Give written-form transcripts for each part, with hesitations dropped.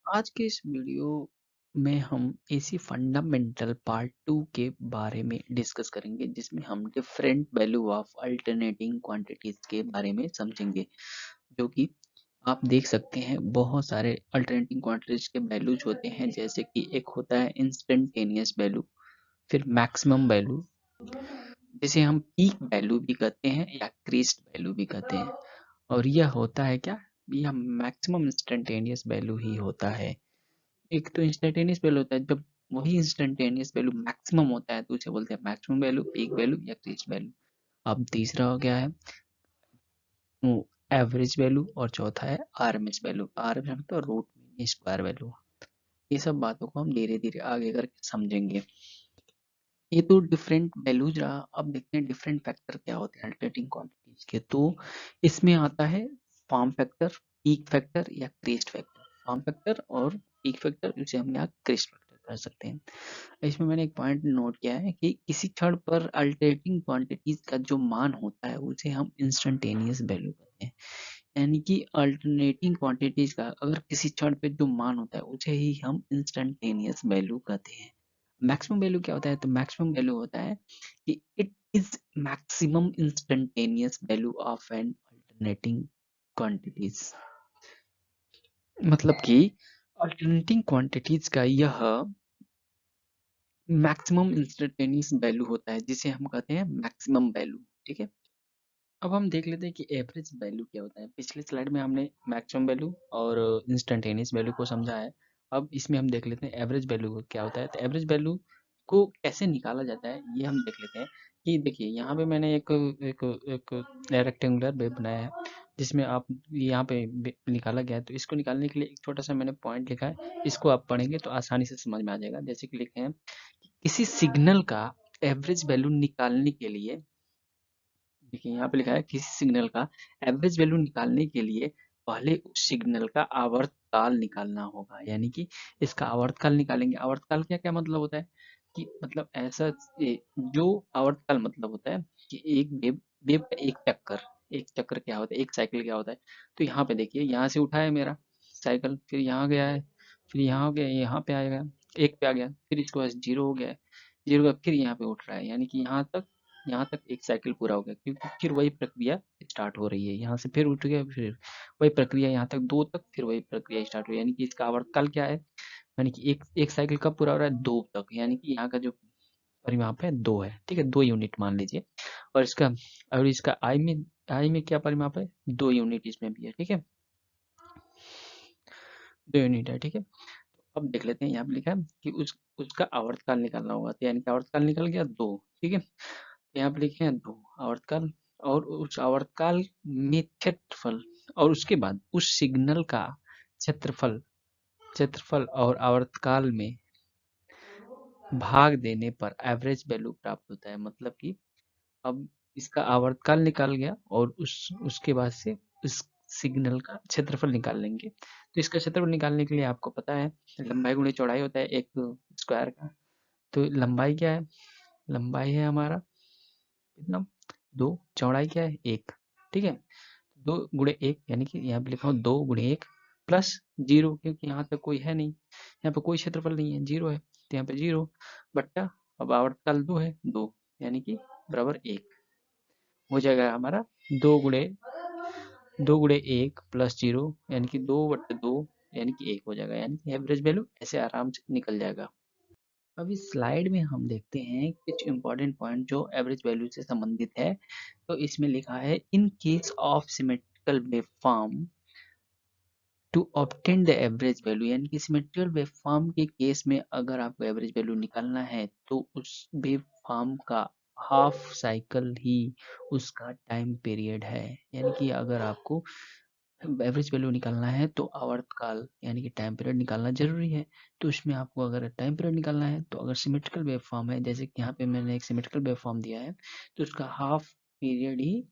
आज के इस वीडियो में हम इसी फंडामेंटल पार्ट 2 के बारे में डिस्कस करेंगे जिसमें हम different value of alternating quantities के बारे में समझेंगे। जो कि आप देख सकते हैं बहुत सारे अल्टरनेटिंग क्वांटिटीज के वैल्यूज होते हैं, जैसे कि एक होता है इंस्टेंटेनियस वैल्यू, फिर मैक्सिमम वैल्यू जिसे हम पीक वैल्यू भी कहते हैं या क्रेस्ट वैल्यू भी कहते हैं। और यह होता है क्या, यह मैक्सिमम इंस्टेंटेनियस वैल्यू ही होता है। एक तो इंस्टेंटेनियस वैल्यू होता है, जब वही इंस्टेंटेनियस वैल्यू मैक्सिमम होता है तो उसे बोलते हैं मैक्सिमम वैल्यू, पीक वैल्यू या क्रेस्ट वैल्यू। अब तीसरा हो गया है एवरेज वैल्यू और चौथा है आरएमएस वैल्यू। आरएमएस मतलब रूट मीन स्क्वायर वैल्यू। ये सब बातों को हम धीरे धीरे आगे करके समझेंगे। ये तो डिफरेंट वैल्यूज रहा। अब देखते हैं डिफरेंट फैक्टर क्या होते हैं अल्टरनेटिंग क्वांटिटीज के। तो इसमें आता है फॉर्म फैक्टर, पीक फैक्टर या क्रेस्ट फैक्टर। फॉर्म फैक्टर और पीक फैक्टर, जिसे हम यहाँ क्रेस्ट फैक्टर कर सकते हैं। इसमें मैंने एक पॉइंट नोट किया है कि किसी क्षण पर अल्टरनेटिंग क्वांटिटीज का जो मान होता है उसे हम इंस्टेंटेनियस वैल्यू कहते हैं। यानी कि अल्टरनेटिंग क्वांटिटीज का अगर किसी क्षण पे जो मान होता है उसे ही हम इंस्टेंटेनियस वैल्यू कहते हैं। मैक्सिमम वैल्यू क्या होता है? तो मैक्सिमम वैल्यू होता है कि it is maximum instantaneous value of N alternating quantities. मतलब कि अल्टरनेटिंग क्वांटिटीज का यह मैक्सिमम इंस्टेंटेनियस वैल्यू होता है जिसे हम कहते हैं मैक्सिमम वैल्यू। ठीक है, अब हम देख लेते हैं कि एवरेज वैल्यू क्या होता है। पिछले स्लाइड में हमने मैक्सिमम वैल्यू और इंस्टेंटेनियस वैल्यू को समझा है। अब इसमें हम देख लेते हैं एवरेज वैल्यू क्या होता है। तो एवरेज वैल्यू को कैसे निकाला जाता है ये हम देख लेते हैं। कि देखिए यहाँ पे मैंने एक एक एक रेक्टेंगुलर वेव बनाया है जिसमें आप यहाँ पे निकाला गया है। तो इसको निकालने के लिए एक छोटा सा मैंने पॉइंट लिखा है, इसको आप पढ़ेंगे तो आसानी से समझ में आ जाएगा। जैसे कि लिखे हैं किसी सिग्नल का एवरेज वैल्यू निकालने के लिए, देखिए यहाँ पे लिखा है किसी सिग्नल का एवरेज वैल्यू निकालने के लिए पहले उस सिग्नल का आवर्तकाल निकालना होगा। यानी कि इसका आवर्तकाल निकालेंगे। आवर्तकाल क्या क्या मतलब होता है कि मतलब ऐसा जो आवर्तकाल मतलब होता है कि एक वेव वेव का एक चक्कर क्या होता है, एक साइकिल क्या होता है। तो यहाँ पे देखिए यहाँ से उठा है मेरा साइकिल, फिर यहाँ गया है, फिर यहाँ हो गया, यहाँ पे आएगा, एक पे आ गया, फिर इसके बाद जीरो हो गया है, जीरो का फिर यहाँ पे उठ रहा है। यानी कि यहाँ तक एक साइकिल पूरा हो गया, क्योंकि फिर वही प्रक्रिया स्टार्ट हो रही है। यहाँ से फिर उठ गया, फिर वही प्रक्रिया यहाँ तक दो तक, फिर वही प्रक्रिया स्टार्ट हुई। यानी कि इसका आवर्तकाल क्या है, यानी कि एक एक साइकिल कब पूरा हो रहा है, दो तक। यानी कि यहाँ का जो परिमाप है दो है। ठीक है, 2 यूनिट मान लीजिए। और इसका आई में क्या परिमाप है, 2 यूनिट इसमें भी है। ठीक है, 2 यूनिट है। ठीक है, अब देख लेते हैं यहाँ पे लिखा है कि उसका आवर्तकाल निकालना होगा। तो यानी कि आवर्तकाल निकल गया दो। ठीक है, यहाँ पे लिखे हैं दो आवर्तकाल, और उस आवर्तकाल में क्षेत्रफल, और उसके बाद उस सिग्नल का क्षेत्रफल क्षेत्रफल और आवर्तकाल में भाग देने पर एवरेज वैल्यू प्राप्त होता है। मतलब कि अब इसका आवर्तकाल निकाल गया और उसके बाद से उस सिग्नल का क्षेत्रफल निकाल लेंगे। तो इसका क्षेत्रफल निकालने के लिए आपको पता है लंबाई गुणे चौड़ाई होता है एक स्क्वायर का। तो लंबाई क्या है, लंबाई है हमारा कितना, दो, चौड़ाई क्या है एक। ठीक है, 2 गुणे 1, यानी कि यहाँ पे लिखा हो 2 गुणे 1 प्लस जीरो, क्योंकि यहाँ तक कोई है नहीं, यहाँ पे कोई क्षेत्रफल नहीं है, जीरो है, तो यहाँ पे जीरो बट्टा, अब आवर्तकाल दो है, दो, यानी कि बराबर एक हो जाएगा हमारा। 2 गुणे 1 प्लस जीरो, यानी कि 2/2, यानी कि एक हो जाएगा। यानी कि एवरेज वैल्यू ऐसे आराम से निकल जाएगा। अब इस स्लाइड में हम देखते हैं कुछ इंपॉर्टेंट पॉइंट जो एवरेज वैल्यू से संबंधित है। तो इसमें लिखा है in case of symmetrical waveform to obtain the average value. यानी कि सिमेट्रिकल वेवफॉर्म के केस में अगर आपको एवरेज वैल्यू निकालना है तो उस वेवफॉर्म का हाफ साइकिल ही उसका टाइम पीरियड है। यानी कि अगर आपको एवरेज वैल्यू निकालना है तो आवर्तकाल यानी कि टाइम पीरियड निकालना जरूरी है। तो उसमें आपको अगर टाइम पीरियड निकालना है तो अगर सिमेट्रिकल वेवफॉर्म है, जैसे कि यहाँ पे मैंने एक सिमेट्रिकल वेवफॉर्म दिया है, तो उसका हाफ पीरियड ही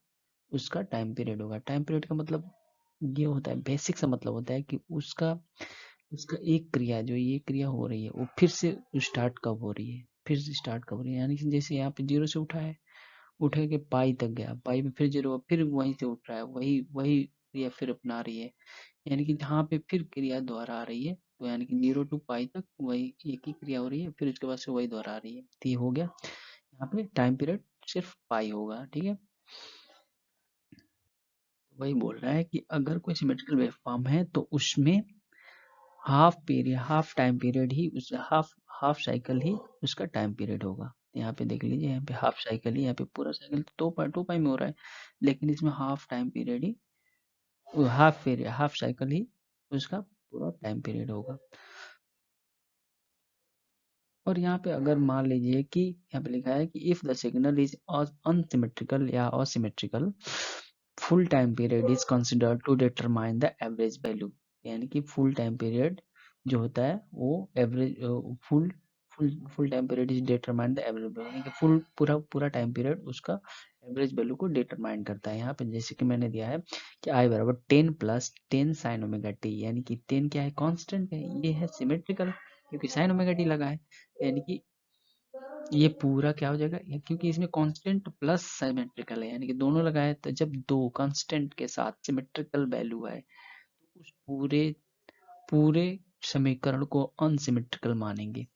उसका टाइम पीरियड होगा। टाइम पीरियड का मतलब ये होता है, बेसिक सा मतलब होता है कि उसका उसका एक क्रिया, जो ये क्रिया हो रही है वो फिर से स्टार्ट कब हो रही है, फिर से स्टार्ट कब हो रही है। यानी कि जैसे यहाँ पे जीरो से उठा है, उठे के पाई तक गया, पाई में फिर जीरो, फिर वहीं से उठ रहा है, वही वही क्रिया फिर अपना रही है। यानी कि जहाँ पे फिर क्रिया दोहरा आ रही है, तो यानी कि 0 टू पाई तक वही एक ही क्रिया हो रही है, फिर उसके बाद से वही दोहरा आ रही है, तो ये हो गया। यहाँ पे टाइम पीरियड सिर्फ पाई होगा, ठीक है। वही बोल रहा है कि अगर कोई सिमेट्रिकल वेव फॉर्म है तो उसमें हाफ टाइम पीरियड ही उस हाफ साइकिल ही उसका टाइम पीरियड होगा। यहाँ पे देख लीजिए, यहाँ पे हाफ साइकिल ही, यहाँ पे पूरा साइकिल तो 2 पाई में हो रहा है, लेकिन इसमें हाफ टाइम पीरियड ही, हाफ साइकिल ही उसका पूरा टाइम पीरियड होगा। और यहाँ पे अगर मान लीजिए कि यहाँ पे लिखा है कि if the signal is unsymmetrical या asymmetrical, full time period is considered to determine the average value. यानी कि फुल टाइम पीरियड जो होता है वो average full full full time period is determine the average value, यानी कि फुल पूरा पूरा टाइम पीरियड उसका एवरेज वैल्यू को डिटरमाइन करता है। यहाँ पे जैसे कि मैंने दिया है कि आई बराबर 10 प्लस 10 साइन ओमेगा टी, यानी कि 10 क्या है, कांस्टेंट है, ये है सिमेट्रिकल क्योंकि साइन ओमेगा टी लगा है, यानी कि ये पूरा क्या हो जाएगा, क्योंकि इसमें कांस्टेंट प्लस सिमेट्रिकल है, यानी कि दोनों लगाए, तो जब दो कांस्टेंट के साथ सिमेट्रिकल वैल्यू है तो उस पूरे पूरे समीकरण को अनसिमेट्रिकल मानेंगे।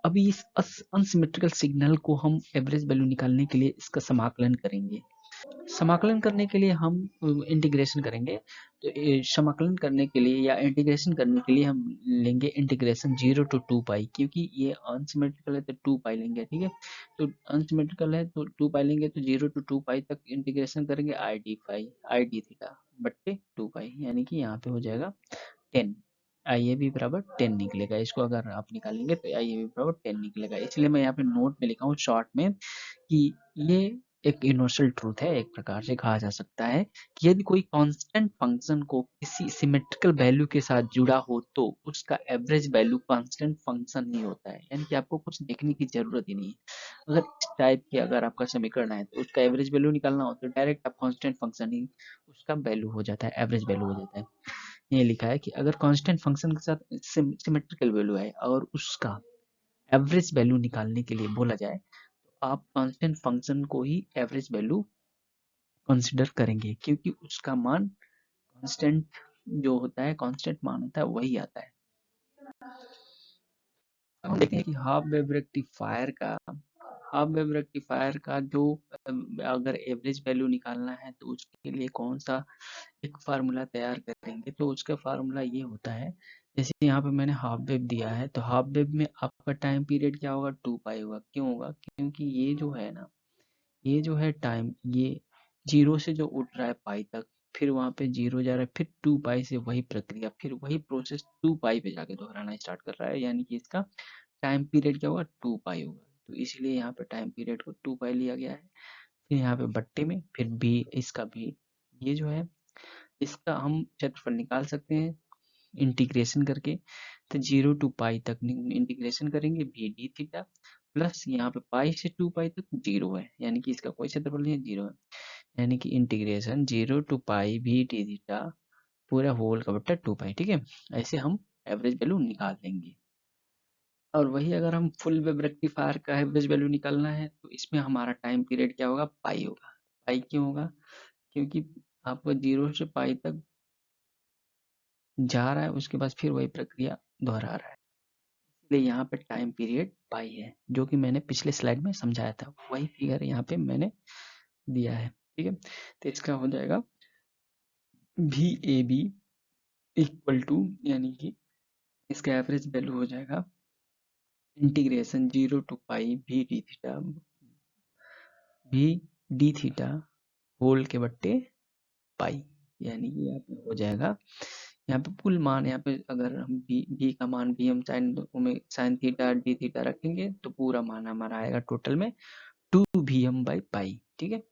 अभी इस अनसिमेट्रिकल सिग्नल को हम एवरेज वैल्यू निकालने के लिए इसका समाकलन करेंगे। समाकलन करने के लिए हम इंटीग्रेशन करेंगे, तो समाकलन करने के लिए या इंटीग्रेशन करने के लिए हम लेंगे इंटीग्रेशन 0 टू 2 पाई, क्योंकि ये अनसिमेट्रिकल है तो 2 पाई लेंगे, ठीक है। तो अनसिमेट्रिकल है तो 2 पाई लेंगे, तो 0 टू 2 पाई तक इंटीग्रेशन करेंगे आई डी थीटा बट्टे 2 पाई, यानी कि यहाँ पे हो जाएगा 10। आई ए बी बराबर 10 निकलेगा, इसको अगर आप निकालेंगे तो आई ए बी बराबर 10 निकलेगा। इसलिए मैं यहाँ पे नोट में लिखा हूँ शॉर्ट में कि ये एक यूनिवर्सल ट्रूथ है, एक प्रकार से कहा जा सकता है कि यदि कोई कांस्टेंट फंक्शन को किसी सिमेट्रिकल वैल्यू के साथ जुड़ा हो तो उसका एवरेज वैल्यू कांस्टेंट फंक्शन ही होता है, यानी कि आपको कुछ देखने की जरूरत ही नहीं है। अगर इस टाइप के अगर आपका समीकरण है तो उसका एवरेज वैल्यू निकालना हो तो डायरेक्ट आप कांस्टेंट फंक्शन ही उसका वैल्यू हो जाता है, एवरेज वैल्यू हो जाता है। ये लिखा है कि अगर कांस्टेंट फंक्शन के साथ सिमेट्रिकल वैल्यू है और उसका एवरेज वैल्यू निकालने के लिए बोला जाए, आप कांस्टेंट फंक्शन को ही एवरेज वैल्यू कंसिडर करेंगे, क्योंकि उसका मान कांस्टेंट जो होता है, कांस्टेंट मान होता है, वही आता है। हम देखते हैं कि हाफ वेव रेक्टिफायर का जो अगर एवरेज वैल्यू निकालना है तो उसके लिए कौन सा एक फार्मूला तैयार करेंगे, तो उसका फार्मूला ये होता है, जैसे यहाँ पे मैंने हाफ वेव दिया है तो हाफ वेव में आपका टाइम पीरियड क्या होगा, 2 पाई होगा। क्यों होगा, क्योंकि ये जो है ना, ये जो है टाइम, ये 0 से जो उठ रहा है पाई तक, फिर वहां पे 0 जा रहा है, फिर 2 पाई से वही प्रक्रिया, फिर वही प्रोसेस 2 पाई पे जाके दोहराना स्टार्ट कर रहा है, यानी कि इसका टाइम पीरियड क्या होगा, 2 पाई होगा। तो इसलिए यहाँ पे टाइम पीरियड को 2 पाई लिया गया है। फिर यहाँ पे बट्टे में फिर भी इसका भी, ये जो है इसका हम क्षेत्रफल निकाल सकते हैं इंटीग्रेशन करके। तो 0 टू पाई तक इंटीग्रेशन करेंगे भी डी थीटा, प्लस यहाँ पे पाई से 2 पाई तक 0 है, यानी कि इसका कोई क्षेत्रफल नहीं है, 0 है, यानी कि इंटीग्रेशन 0 टू पाई भी डी थीटा पूरा होल का बट्टा 2 पाई, ठीक है। ऐसे हम एवरेज वैल्यू निकाल देंगे। और वही अगर हम फुल वेव रेक्टिफायर का एवरेज वैल्यू निकालना है तो इसमें हमारा टाइम पीरियड क्या होगा, पाई होगा। पाई क्यों होगा, क्योंकि आपको 0 से पाई तक जा रहा है, उसके बाद फिर वही प्रक्रिया दोहरा रहा है, इसलिए यहाँ पे टाइम पीरियड पाई है, जो कि मैंने पिछले स्लाइड में समझाया था, वही फिगर यहाँ पे मैंने दिया है, ठीक है। तो इसका हो जाएगा V A B equal to, यानी कि इसका एवरेज वैल्यू हो जाएगा इंटीग्रेशन 0 टू पाई भी डी थीटा होल के बट्टे पाई, यानी कि यहाँ पे हो जाएगा, यहाँ पे कुल मान, यहाँ पे अगर हम भी का मान भी हम साइन थीटा डी थीटा रखेंगे तो पूरा मान हमारा आएगा टोटल में 2 भी एम बाई पाई, ठीक है।